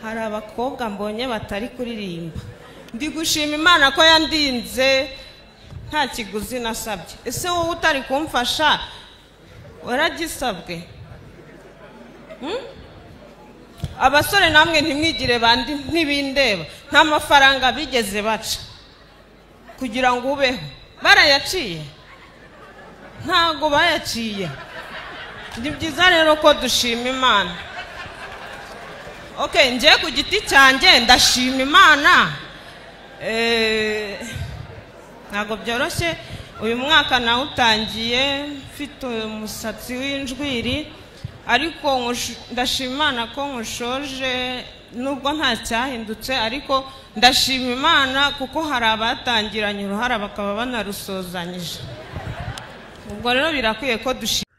hari abakobwa mbonye batari kuririmba. Ndi gushima Imana ko yandinze nta kiguzi nasabye. Ese wowe utari kumfasha waragisabwe? Abasore namwe ntimwigire bandi ntibindeba, nta mafaranga bigeze baca kugira ngo ubeho. Barayaciye? Ntago bayaciye. Ndi byiza rero ko dushima Imana. Okay, nje ku giti cyanjye ndashima Imana. Ntago byoroshye uyu mwaka nawe utangiye mfite umusatsi w'injwiri, ariko ndashima Imana ko nkushoje nubwo nta cyahindutse, ariko ndashima Imana kuko hari abatangiranye uruhara bakaba banarusozanyije. Ubwo rero birakwiye ko dushima